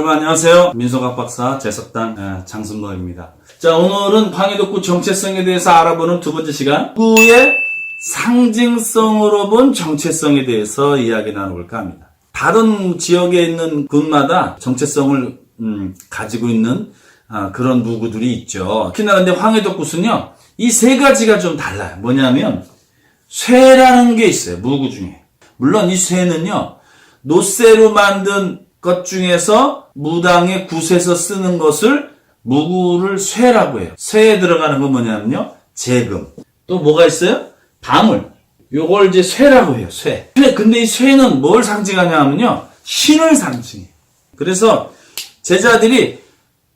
여러분 안녕하세요. 민속학 박사 재석단 장순모입니다. 자, 오늘은 황해독구 정체성에 대해서 알아보는 두 번째 시간, 구의 상징성으로 본 정체성에 대해서 이야기 나눠볼까 합니다. 다른 지역에 있는 군마다 정체성을 가지고 있는 그런 무구들이 있죠. 특히나 근데 황해독구는요, 이 세 가지가 좀 달라요. 뭐냐면 쇠라는 게 있어요. 무구 중에. 물론 이 쇠는요, 노쇠로 만든 것 중에서 무당의 굿에서 쓰는 것을 무구를 쇠라고 해요. 쇠에 들어가는 건 뭐냐면요, 재금. 또 뭐가 있어요? 방울. 요걸 이제 쇠라고 해요. 쇠. 근데 이 쇠는 뭘 상징하냐 하면요, 신을 상징해요. 그래서 제자들이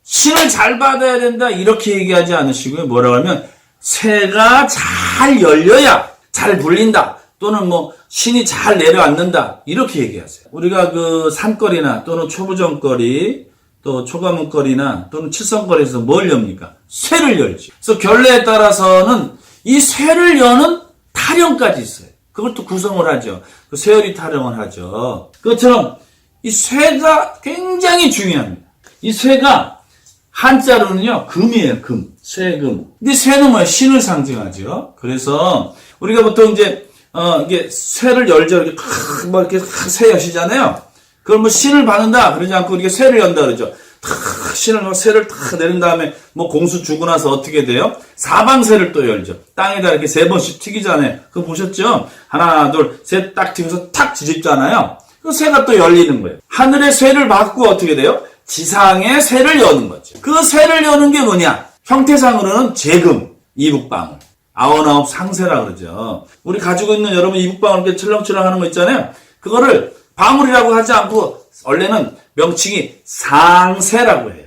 신을 잘 받아야 된다 이렇게 얘기하지 않으시고요. 뭐라고 하면 쇠가 잘 열려야 잘 불린다. 또는 신이 잘 내려앉는다 이렇게 얘기하세요. 우리가 그 산거리나 또는 초부정거리 또 초가문거리나 또는 칠성거리에서 뭘 엽니까? 쇠를 열죠. 그래서 결례에 따라서는 이 쇠를 여는 타령까지 있어요. 그걸 또 구성을 하죠. 그 쇠열이 타령을 하죠. 그것처럼 이 쇠가 굉장히 중요합니다. 이 쇠가 한자로는요, 금이에요. 금. 쇠금. 근데 쇠는 뭐예요? 신을 상징하죠. 그래서 우리가 보통 이제 이게 쇠를 열죠. 이렇게 이렇게 쇠 여시잖아요. 그걸 신을 받는다 그러지 않고 우리가 쇠를 연다 그러죠. 쇠를 탁 내린 다음에 공수 주고 나서 어떻게 돼요? 사방쇠를 또 열죠. 땅에다 이렇게 세 번씩 튀기잖아요. 그거 보셨죠? 하나, 둘, 셋 딱 튀겨서 탁 뒤집잖아요. 그 쇠가 또 열리는 거예요. 하늘의 쇠를 받고 어떻게 돼요? 지상의 쇠를 여는 거죠. 그 쇠를 여는 게 뭐냐? 형태상으로는 재금, 이북방울. 99 상세라 그러죠. 우리 가지고 있는 여러분 이북방울 이렇게 철렁철렁 하는 거 있잖아요. 그거를 방울이라고 하지 않고 원래는 명칭이 상세라고 해요.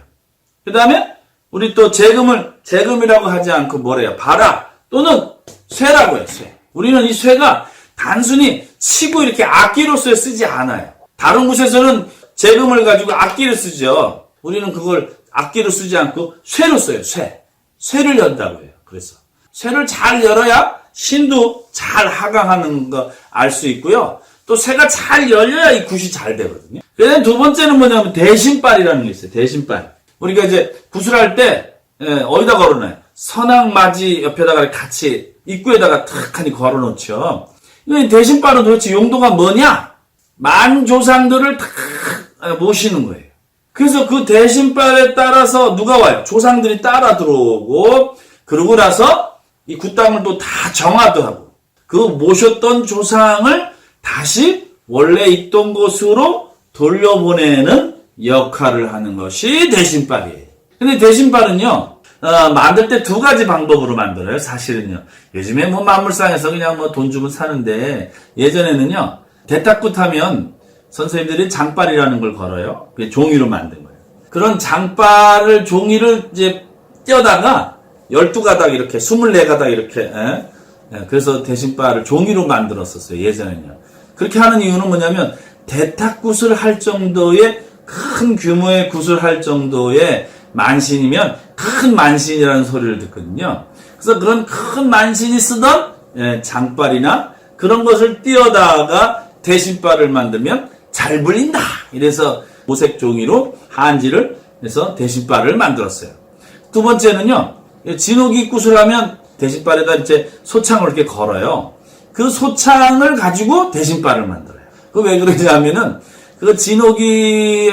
그 다음에 우리 또 재금을 재금이라고 하지 않고 뭐래요? 바라 또는 쇠라고 해요. 쇠. 우리는 이 쇠가 단순히 치고 이렇게 악기로서 쓰지 않아요. 다른 곳에서는 재금을 가지고 악기를 쓰죠. 우리는 그걸 악기로 쓰지 않고 쇠로 써요. 쇠. 쇠를 연다고 해요. 그래서 쇠를 잘 열어야 신도 잘 하강하는 거 알 수 있고요. 또 쇠가 잘 열려야 이 굿이 잘 되거든요. 그다음에 두 번째는 뭐냐면 대신발이라는 게 있어요. 대신발. 우리가 이제 굿을 할 때 어디다 걸어놔요? 선악맞이 옆에다가 같이 입구에다가 탁하니 걸어놓죠. 이 대신발은 도대체 용도가 뭐냐? 만조상들을 탁 모시는 거예요. 그래서 그 대신발에 따라서 누가 와요? 조상들이 따라 들어오고 그러고 나서 이 굿당을 또 다 정화도 하고 그 모셨던 조상을 다시 원래 있던 곳으로 돌려보내는 역할을 하는 것이 대신발이에요. 근데 대신발은요, 만들 때 두 가지 방법으로 만들어요. 사실은요. 요즘에 만물상에서 그냥 돈 주면 사는데 예전에는요, 대탁굿 하면 선생님들이 장발이라는 걸 걸어요. 그게 종이로 만든 거예요. 그런 장발을 종이를 이제 떼어다가 12가닥 이렇게 24가닥 이렇게 그래서 대신발을 종이로 만들었었어요. 예전에는요. 그렇게 하는 이유는 뭐냐면 대탁굿을 할 정도의 큰 규모의 굿을 할 정도의 만신이면 큰 만신이라는 소리를 듣거든요. 그래서 그런 큰 만신이 쓰던 장발이나 그런 것을 띄어다가 대신발을 만들면 잘 불린다. 이래서 오색 종이로 한지를 해서 대신발을 만들었어요. 두 번째는요, 진옥이 굿을 하면 대신발에다 이제 소창을 이렇게 걸어요. 그 소창을 가지고 대신발을 만들어요. 그 왜 그러냐면은 그 진옥이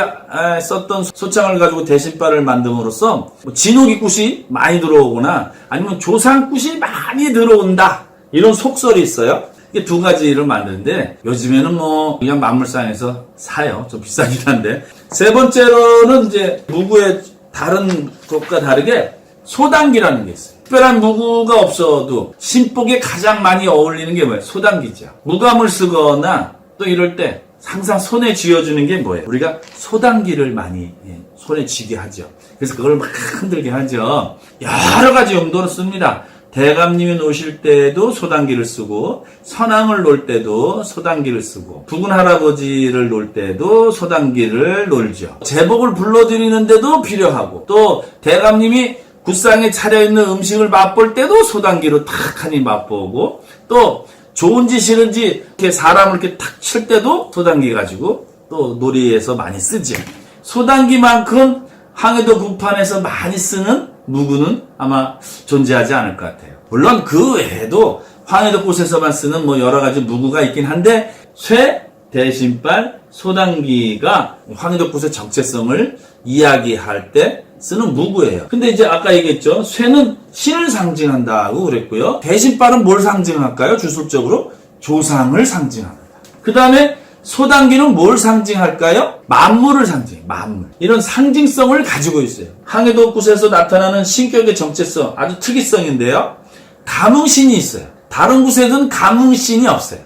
썼던 소창을 가지고 대신발을 만듦으로써 진옥이 굿이 많이 들어오거나 아니면 조상 굿이 많이 들어온다 이런 속설이 있어요. 이게 두 가지를 만드는데 요즘에는 그냥 만물상에서 사요. 좀 비싸긴 한데. 세 번째로는 이제 무구의 다른 것과 다르게 소당기라는 게 있어요. 특별한 무구가 없어도 신복에 가장 많이 어울리는 게 뭐예요? 소당기죠. 무감을 쓰거나 또 이럴 때 항상 손에 쥐어주는 게 뭐예요? 우리가 소당기를 많이 손에 쥐게 하죠. 그래서 그걸 막 흔들게 하죠. 여러 가지 용도로 씁니다. 대감님이 노실 때도 소당기를 쓰고 선왕을 놀 때도 소당기를 쓰고 부군 할아버지를 놀 때도 소당기를 놀죠. 제복을 불러드리는데도 필요하고 또 대감님이 굿상에 차려있는 음식을 맛볼 때도 소당기로 탁하니 맛보고 또 좋은지 싫은지 이렇게 사람을 이렇게 탁 칠 때도 소당기 가지고 또 놀이에서 많이 쓰죠. 소단기만큼 황해도 구판에서 많이 쓰는 무구는 아마 존재하지 않을 것 같아요. 물론 그 외에도 황해도 곳에서만 쓰는 뭐 여러 가지 무구가 있긴 한데 쇠, 대신발, 소단기가 황해도 곳의 정체성을 이야기할 때 쓰는 무구예요. 근데 이제 아까 얘기했죠. 쇠는 신을 상징한다고 그랬고요. 대신발은 뭘 상징할까요? 주술적으로 조상을 상징합니다. 그 다음에 소단기는 뭘 상징할까요? 만물을 상징해요. 만물. 이런 상징성을 가지고 있어요. 황해도 곳에서 나타나는 신격의 정체성, 아주 특이성인데요. 감흥신이 있어요. 다른 곳에는 감흥신이 없어요.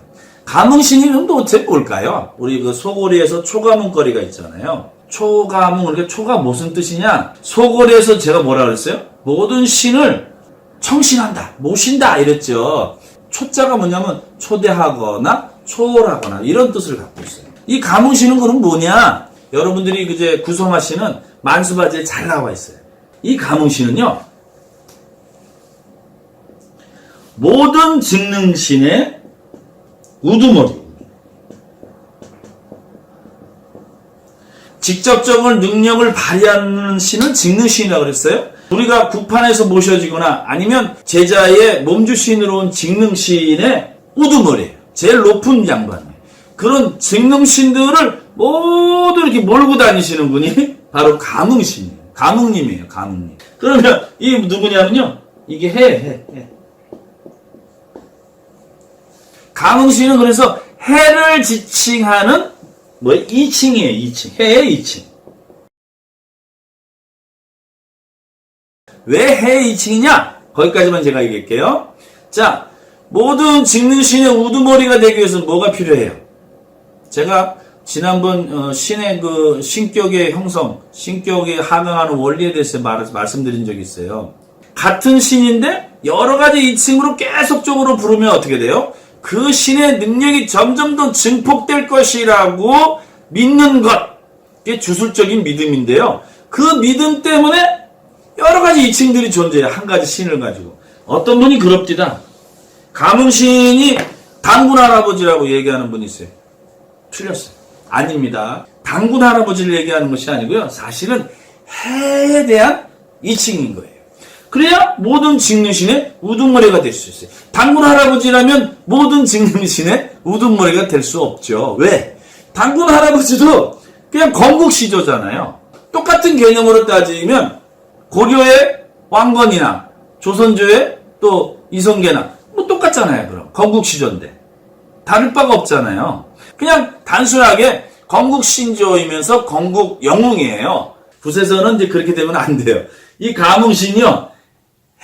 감흥신이 도대체 뭘까요? 우리 그 소고리에서 초가문거리가 있잖아요. 초가문, 그러니까 초가 무슨 뜻이냐? 소고리에서 제가 뭐라 그랬어요? 모든 신을 청신한다, 모신다 이랬죠. 초자가 뭐냐면 초대하거나 초월하거나 이런 뜻을 갖고 있어요. 이 감흥신은 그럼 뭐냐? 여러분들이 그제 구성하시는 만수바지에 잘 나와 있어요. 이 감흥신은요, 모든 직능신의 우두머리, 직접적인 능력을 발휘하는 신은 직능신이라고 그랬어요. 우리가 구판에서 모셔지거나 아니면 제자의 몸주신으로 온 직능신의 우두머리예요. 제일 높은 양반이에요. 그런 직능신들을 모두 이렇게 몰고 다니시는 분이 바로 감흥신이에요. 감흥님이에요. 감흥님. 그러면 이 누구냐면요, 이게 해. 감흥신은 그래서 해를 지칭하는 이칭이에요. 이칭. 해의 이칭. 왜 해의 이칭이냐? 거기까지만 제가 얘기할게요. 자, 모든 직능신의 우두머리가 되기 위해서는 뭐가 필요해요? 제가 지난번 신의 그 신격의 형성, 신격에 하강하는 원리에 대해서 말씀드린 적이 있어요. 같은 신인데 여러 가지 이칭으로 계속적으로 부르면 어떻게 돼요? 그 신의 능력이 점점 더 증폭될 것이라고 믿는 것. 이게 주술적인 믿음인데요. 그 믿음 때문에 여러 가지 이칭들이 존재해요. 한 가지 신을 가지고. 어떤 분이 그럽디다. 감흥신이 당군 할아버지라고 얘기하는 분이 있어요. 틀렸어요. 아닙니다. 당군 할아버지를 얘기하는 것이 아니고요. 사실은 해에 대한 이칭인 거예요. 그래야 모든 직능신의 우두머리가 될 수 있어요. 당군 할아버지라면 모든 직능신의 우두머리가 될 수 없죠. 왜? 당군 할아버지도 그냥 건국시조잖아요. 똑같은 개념으로 따지면 고려의 왕건이나 조선조의 또 이성계나 뭐 똑같잖아요. 그럼 건국시조인데 다를 바가 없잖아요. 그냥 단순하게 건국신조이면서 건국영웅이에요. 붓에서는 이제 그렇게 되면 안 돼요. 이 감흥신이요,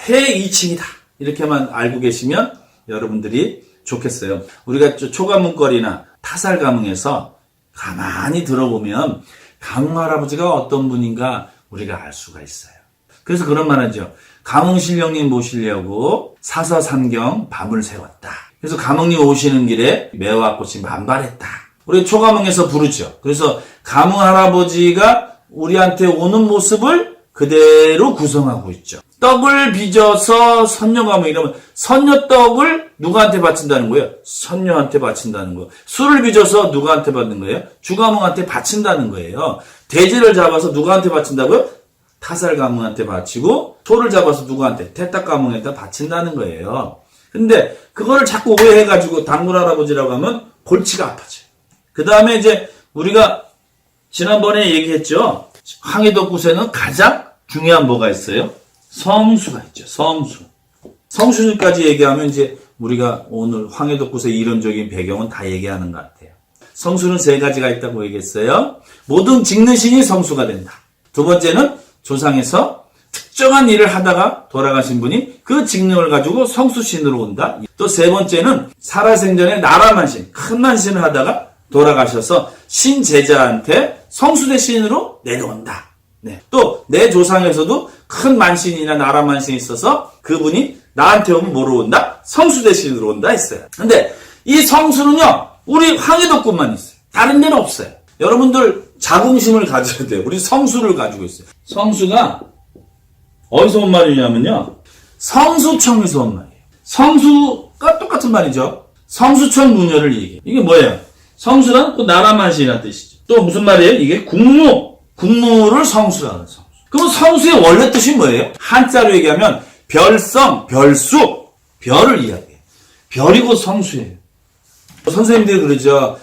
해 이칭이다. 이렇게만 알고 계시면 여러분들이 좋겠어요. 우리가 초가문거리나 타살가문에서 가만히 들어보면 감흥할아버지가 어떤 분인가 우리가 알 수가 있어요. 그래서 그런 말 하죠. 감흥신령님 모시려고 사서삼경 밤을 새웠다. 그래서 감흥님 오시는 길에 매화꽃이 만발했다. 우리 초가문에서 부르죠. 그래서 감흥할아버지가 우리한테 오는 모습을 그대로 구성하고 있죠. 떡을 빚어서 선녀가문 이러면 선녀떡을 누구한테 바친다는 거예요? 선녀한테 바친다는 거예요. 술을 빚어서 누구한테 받는 거예요? 주가문한테 바친다는 거예요. 돼지를 잡아서 누구한테 바친다고요? 타살가문한테 바치고, 소를 잡아서 누구한테? 태탁가문한테 바친다는 거예요. 근데 그거를 자꾸 오해해가지고 당군 할아버지라고 하면 골치가 아파져요. 그 다음에 이제 우리가 지난번에 얘기했죠. 황해도 곳에는 가장 중요한 뭐가 있어요? 성수가 있죠. 성수까지 얘기하면 이제 우리가 오늘 황해도 곳의 이론적인 배경은 다 얘기하는 것 같아요. 성수는 세 가지가 있다고 얘기했어요. 모든 직능신이 성수가 된다. 두 번째는 조상에서 특정한 일을 하다가 돌아가신 분이 그 직능을 가지고 성수신으로 온다. 또 세 번째는 살아생전에 나라만신, 큰 만신을 하다가 돌아가셔서 신제자한테 성수대 신으로 내려온다. 네. 또 내 조상에서도 큰 만신이나 나라만신이 있어서 그분이 나한테 오면 뭐로 온다? 성수대 신으로 온다 했어요. 근데 이 성수는요, 우리 황해도뿐만 있어요. 다른 데는 없어요. 여러분들 자긍심을 가져야 돼요. 우리 성수를 가지고 있어요. 성수가 어디서 온 말이냐면요, 성수청에서 온 말이에요. 성수가 똑같은 말이죠. 성수청 문열을 얘기해요. 이게 뭐예요? 성수란 그 나라만신이라는 뜻이죠. 또 무슨 말이에요? 이게 국무, 국물을 성수라고 해요. 성수. 그럼 성수의 원래 뜻이 뭐예요? 한자로 얘기하면 별성, 별수, 별을 이야기해요. 별이고 성수예요. 선생님들이 그러죠.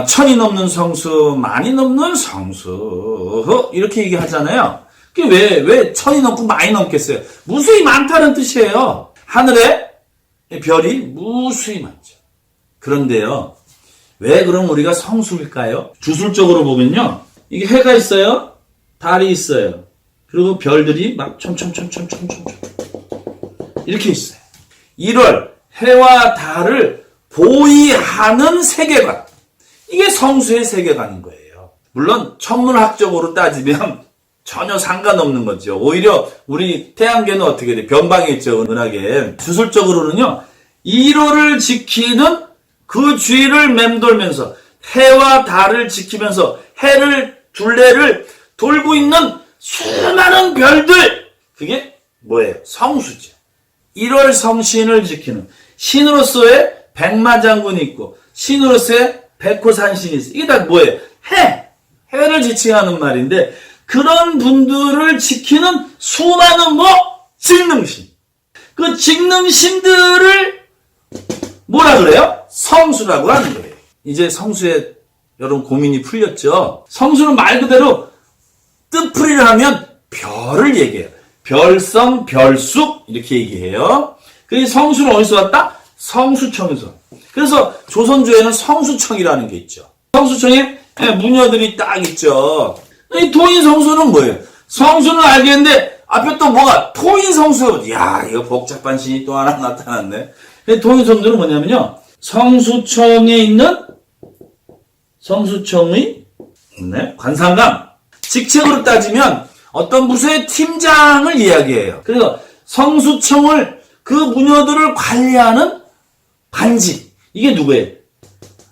천이 넘는 성수, 만이 넘는 성수 이렇게 얘기하잖아요. 그게 왜 천이 넘고 많이 넘겠어요? 무수히 많다는 뜻이에요. 하늘에 별이 무수히 많죠. 그런데요, 왜 그럼 우리가 성수일까요? 주술적으로 보면요, 이게 해가 있어요, 달이 있어요, 그리고 별들이 막 촘촘촘촘촘촘 이렇게 있어요. 1월 해와 달을 보이하는 세계관, 이게 성수의 세계관인 거예요. 물론 천문학적으로 따지면 전혀 상관없는 거죠. 오히려 우리 태양계는 어떻게 돼? 변방에 있죠, 은하계. 주술적으로는요, 1월을 지키는 그 주위를 맴돌면서 해와 달을 지키면서 해를, 둘레를 돌고 있는 수많은 별들, 그게 뭐예요? 성수죠. 1월 성신을 지키는 신으로서의 백마장군이 있고 신으로서의 백호산신이 있어요. 이게 다 뭐예요? 해를 지칭하는 말인데, 그런 분들을 지키는 수많은 직능신. 그 직능신들을 뭐라 그래요? 성수라고 하는 거예요. 이제 성수에 여러분 고민이 풀렸죠? 성수는 말 그대로 뜻풀이를 하면 별을 얘기해요. 별성, 별숙 이렇게 얘기해요. 그래서 성수는 어디서 왔다? 성수청에서. 그래서 조선조에는 성수청이라는 게 있죠. 성수청에 무녀들이 딱 있죠. 이 토인성수는 뭐예요? 성수는 알겠는데 앞에 또 뭐가 토인성수. 이야, 이거 복잡한 신이 또 하나 나타났네. 토인성수는 뭐냐면요, 성수청에 있는 성수청의 관상감, 직책으로 따지면 어떤 부서의 팀장을 이야기해요. 그래서 성수청을, 그 무녀들을 관리하는 관직, 이게 누구예요?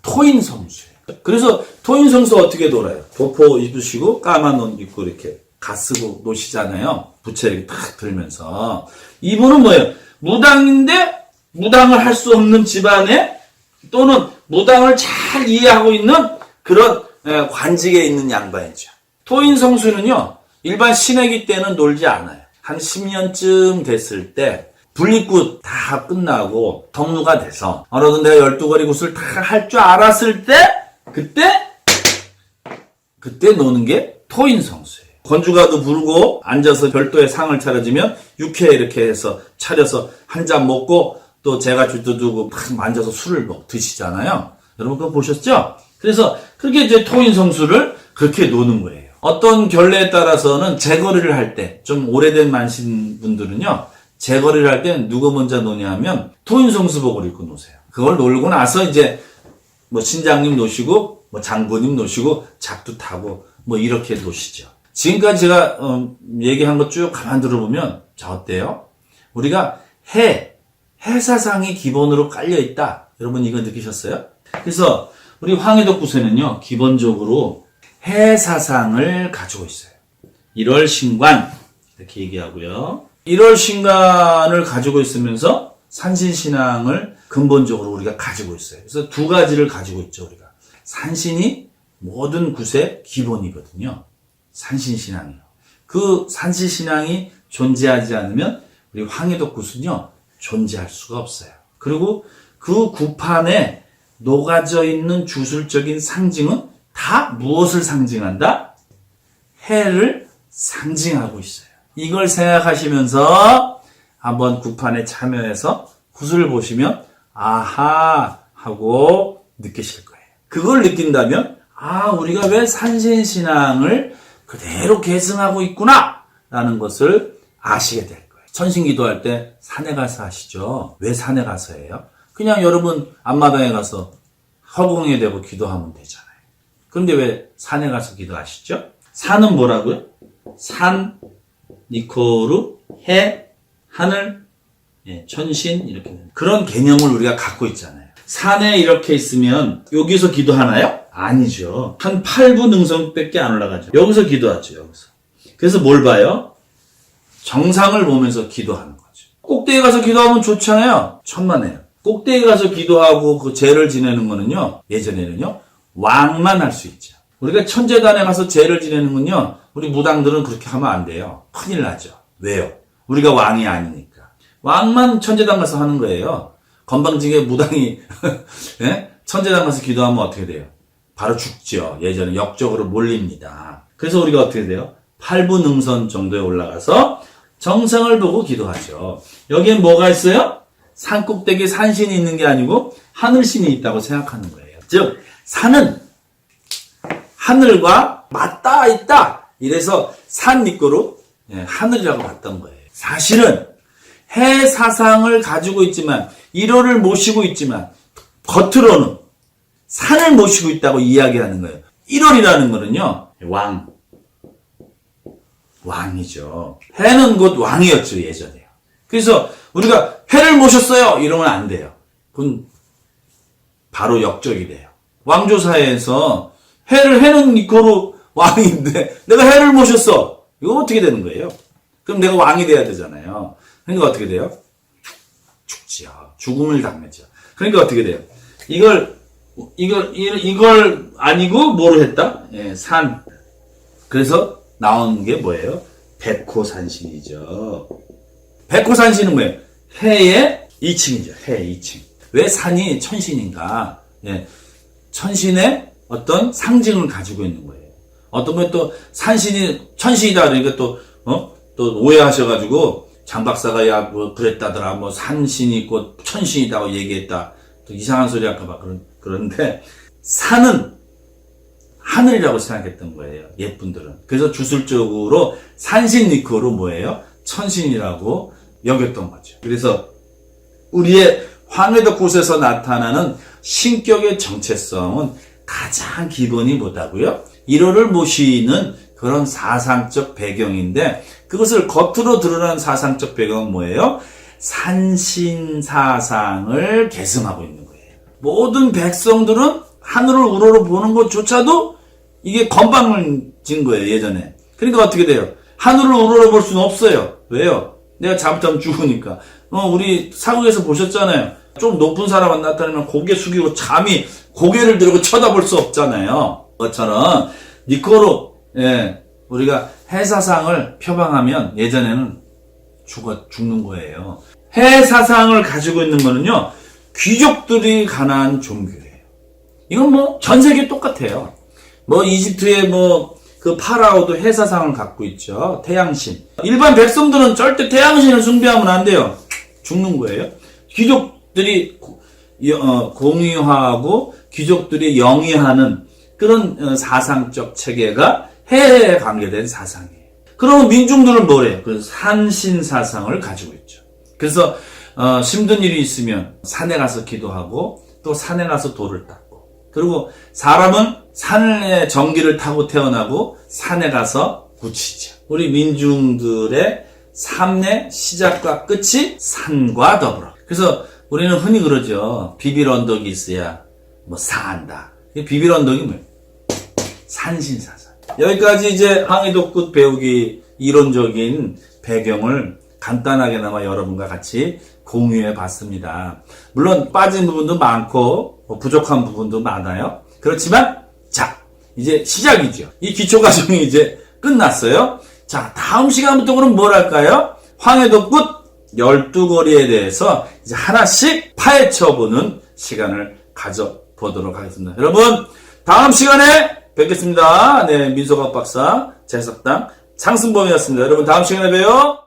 토인성수예요. 그래서 토인성수 어떻게 돌아요? 도포 입으시고 까만 옷 입고 이렇게 가 쓰고 노시잖아요. 부채 이렇게 탁 들면서. 이분은 뭐예요? 무당인데 무당을 할 수 없는 집안에, 또는 무당을 잘 이해하고 있는 그런 관직에 있는 양반이죠. 토인성수는요, 일반 신회기 때는 놀지 않아요. 한 10년쯤 됐을 때 분리굿 다 끝나고 덕루가 돼서 어느 정도 내가 12거리 굿을 다 할 줄 알았을 때, 그때 노는 게 토인성수예요. 건주가도 부르고 앉아서 별도의 상을 차려주면 육회 이렇게 해서 차려서 한 잔 먹고 또 제가 줄도 두고 막 앉아서 술을 드시잖아요. 여러분 그거 보셨죠? 그래서 그렇게 이제 토인성수를 그렇게 노는 거예요. 어떤 결례에 따라서는 제거리를 할 때, 좀 오래된 만신 분들은요, 제거리를 할 때 누가 먼저 노냐 하면 토인성수복을 입고 노세요. 그걸 놀고 나서 이제 신장님 노시고 장군님 노시고 작두 타고 이렇게 노시죠. 지금까지 제가 얘기한 것 쭉 가만 들어보면, 자, 어때요? 우리가 해사상이 기본으로 깔려 있다. 여러분 이거 느끼셨어요? 그래서 우리 황해덕구세는요, 기본적으로 해사상을 가지고 있어요. 1월 신관 이렇게 얘기하고요. 1월 신관을 가지고 있으면서 산신신앙을 근본적으로 우리가 가지고 있어요. 그래서 두 가지를 가지고 있죠, 우리가. 산신이 모든 굿의 기본이거든요. 산신신앙이요. 그 산신신앙이 존재하지 않으면 우리 황해덕굿은요, 존재할 수가 없어요. 그리고 그 굿판에 녹아져 있는 주술적인 상징은 다 무엇을 상징한다? 해를 상징하고 있어요. 이걸 생각하시면서 한번 굿판에 참여해서 굿을 보시면 아하 하고 느끼실 거예요. 그걸 느낀다면 우리가 왜 산신신앙을 그대로 계승하고 있구나 라는 것을 아시게 될 거예요. 천신기도할 때 산에 가서 하시죠. 왜 산에 가서 해요? 그냥 여러분 앞마당에 가서 허공에 대고 기도하면 되잖아요. 그런데 왜 산에 가서 기도하시죠? 산은 뭐라고요? 산, 이코르, 해, 하늘, 천신 이렇게 그런 개념을 우리가 갖고 있잖아요. 산에 이렇게 있으면 여기서 기도하나요? 아니죠. 한 8부 능선밖에 안 올라가죠. 여기서 기도하죠. 여기서. 그래서 뭘 봐요? 정상을 보면서 기도하는 거죠. 꼭대기 가서 기도하면 좋잖아요. 천만에요. 꼭대기 가서 기도하고 그 제를 지내는 거는요, 예전에는요, 왕만 할 수 있죠. 우리가 천재단에 가서 제를 지내는군요. 우리 무당들은 그렇게 하면 안 돼요. 큰일 나죠. 왜요? 우리가 왕이 아니니까. 왕만 천재단 가서 하는 거예요. 건방지게 무당이 예? 천재단 가서 기도하면 어떻게 돼요? 바로 죽죠. 예전에 역적으로 몰립니다. 그래서 우리가 어떻게 돼요? 8부 능선 정도에 올라가서 정상을 보고 기도하죠. 여기엔 뭐가 있어요? 산꼭대기에 산신이 있는 게 아니고 하늘신이 있다고 생각하는 거예요. 즉 산은 하늘과 맞닿아 있다. 이래서 산 밑거로 하늘이라고 봤던 거예요. 사실은 해 사상을 가지고 있지만 1호를 모시고 있지만 겉으로는 산을 모시고 있다고 이야기하는 거예요. 1월이라는 거는요. 왕이죠. 해는 곧 왕이었죠. 예전에요. 그래서 우리가 해를 모셨어요. 이러면 안 돼요. 그건 바로 역적이 돼요. 왕조사에서 해는 이코로 왕인데 내가 해를 모셨어. 이거 어떻게 되는 거예요? 그럼 내가 왕이 돼야 되잖아요. 그러니까 어떻게 돼요? 죽지요. 죽음을 당하죠. 그러니까 어떻게 돼요? 이걸 아니고 뭐로 했다? 예, 산. 그래서 나온 게 뭐예요? 백호산신이죠. 백호산신은 뭐예요? 해의 2층이죠. 해의 2층. 왜 산이 천신인가? 예, 천신의 어떤 상징을 가지고 있는 거예요. 어떤 분 또 산신이 천신이다 그러니까 또 오해하셔가지고 장 박사가 야 뭐 그랬다더라 뭐 산신이 있고 천신이다고 얘기했다 또 이상한 소리 할까봐 그런데 산은 하늘이라고 생각했던 거예요. 옛분들은. 그래서 주술적으로 산신니코로 뭐예요? 천신이라고 여겼던 거죠. 그래서 우리의 황해덕굿에서 나타나는 신격의 정체성은 가장 기본이 뭐다고요? 1호를 모시는 그런 사상적 배경인데 그것을 겉으로 드러난 사상적 배경은 뭐예요? 산신사상을 계승하고 있는 거예요. 모든 백성들은 하늘을 우러러 보는 것조차도 이게 건방진 거예요. 예전에. 그러니까 어떻게 돼요? 하늘을 우러러 볼 수는 없어요. 왜요? 내가 잘못하면 죽으니까. 우리 사극에서 보셨잖아요. 좀 높은 사람만 나타나면 고개 숙이고 감히 고개를 들고 쳐다볼 수 없잖아요. 그것처럼 니코로 우리가 해사상을 표방하면 예전에는 죽는 거예요. 해사상을 가지고 있는 거는요. 귀족들이 관한 종교예요. 이건 뭐 전 세계 똑같아요. 뭐 이집트의 그 파라오도 해사상을 갖고 있죠. 태양신. 일반 백성들은 절대 태양신을 숭배하면 안 돼요. 죽는 거예요. 귀족들이 공유하고 귀족들이 영위하는 그런 사상적 체계가 해에 관계된 사상이에요. 그러면 민중들은 뭐래요? 그 산신 사상을 가지고 있죠. 그래서 힘든 일이 있으면 산에 가서 기도하고 또 산에 가서 돌을 닦고 그리고 사람은 산의 전기를 타고 태어나고 산에 가서 굳히죠. 우리 민중들의 삶의 시작과 끝이 산과 더불어. 그래서 우리는 흔히 그러죠. 비빌 언덕이 있어야 산다. 비빌 언덕이 뭐예요? 산신사상. 여기까지 이제 황해덕굿 배우기 이론적인 배경을 간단하게나마 여러분과 같이 공유해 봤습니다. 물론 빠진 부분도 많고 부족한 부분도 많아요. 그렇지만 자 이제 시작이죠. 이 기초 과정이 이제 끝났어요. 자 다음 시간부터 그럼 뭘 할까요? 황해덕굿 12거리에 대해서 이제 하나씩 파헤쳐보는 시간을 가져보도록 하겠습니다. 여러분 다음 시간에 뵙겠습니다. 네, 민소각 박사, 재석당, 장승범이었습니다. 여러분 다음 시간에 봬요.